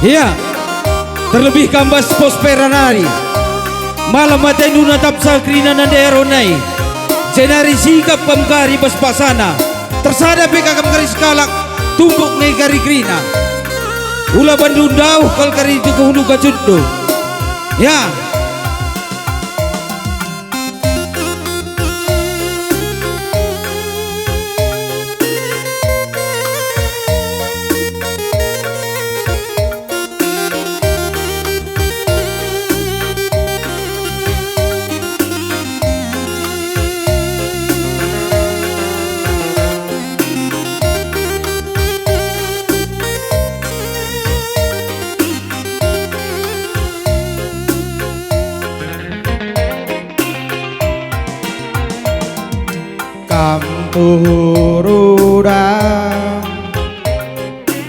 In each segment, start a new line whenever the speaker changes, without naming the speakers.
Iya, terlebih kambas posperanari malam matai nuna tapsa krina na deronai jenari sikap pamkari baspasana tersada peka kamkari sekalak tumbuk ngai kari krina ula bandung dauh kal kari itu kehunu kacundo ya.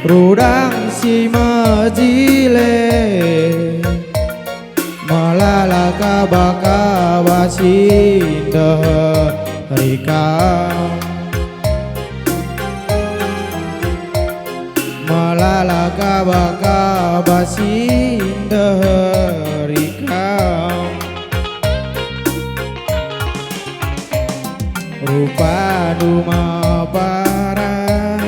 Rudang si majile malalaka baka wasinda rika malalaka baka wasinda rika rupa duma paras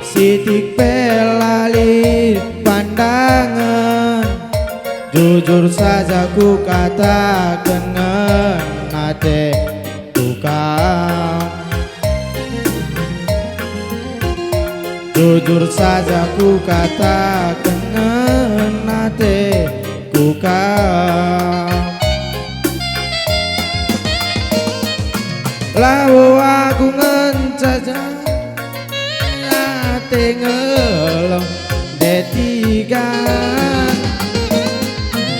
sitik pelalit pandangan jujur saja ku katakan nate tukang jujur saja ku katakan nate tukang lawo aku ngencaca ate ngelong detigan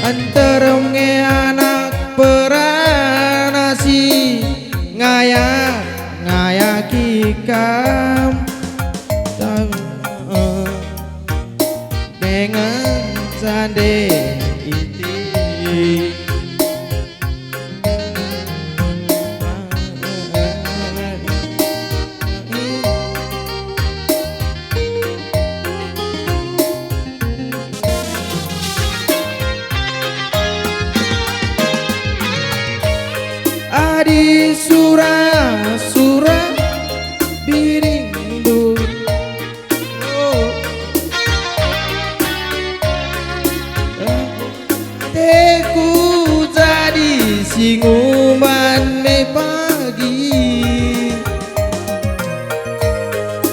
anterenge anak peranasi ngayak ikam dengan sande iti di surah birindu teku jadi singuman me pagi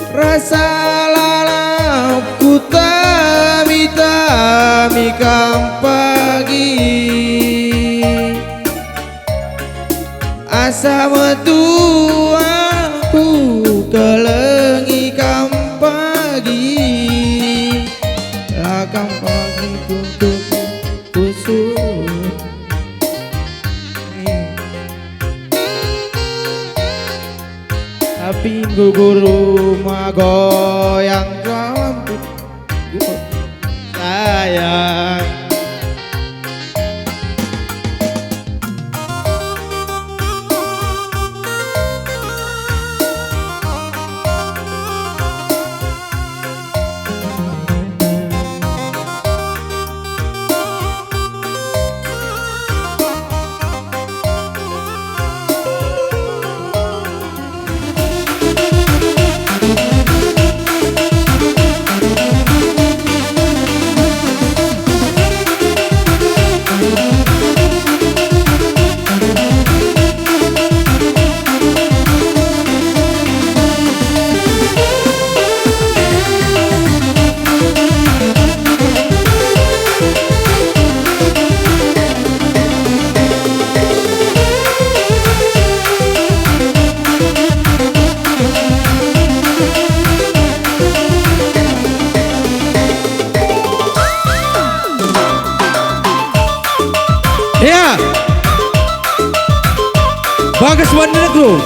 rasa lalap ku tami kampagi asa metu aku kelengi kampagi lah kampagi untuk kusut tapi guru magoyang rambut sayang.
Ya, Bagas Wanegro.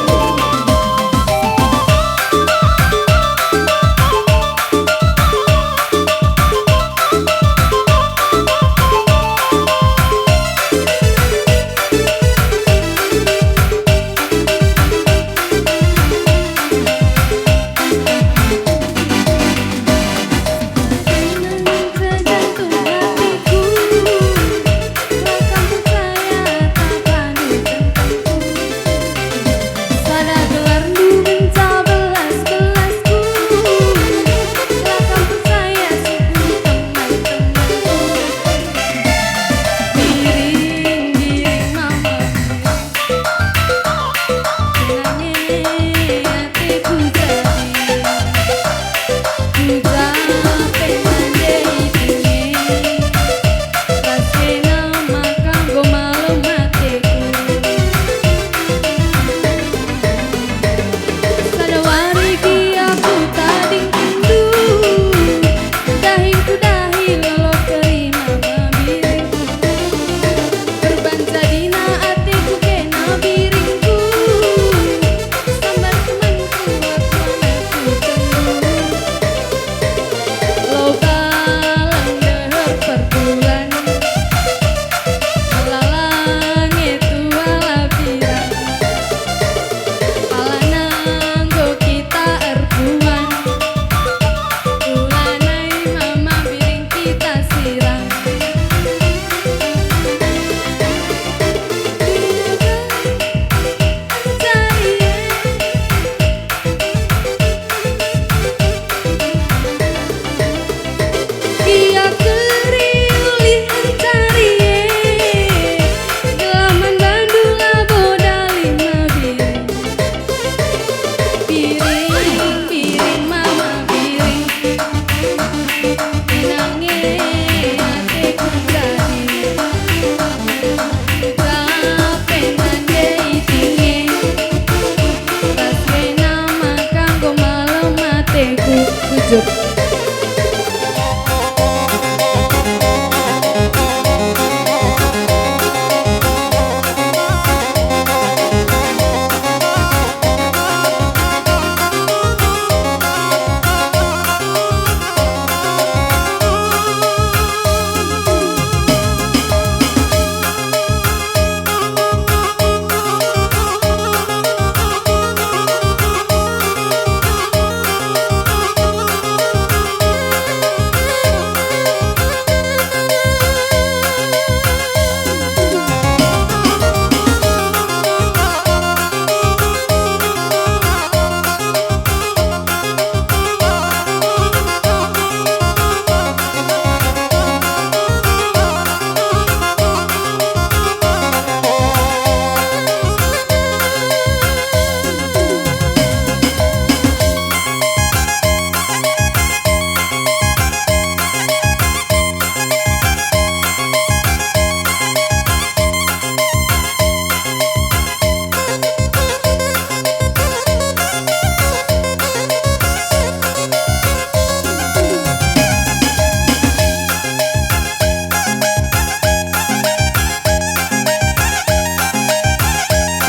Cep.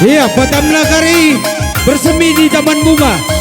Iya, Batam Nagari bersemi di Taman Bunga.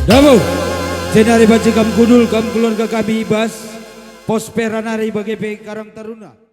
Damo, jenari baci kam kudul kam keluarga kami ibas, pos peranari bagi Karang Taruna.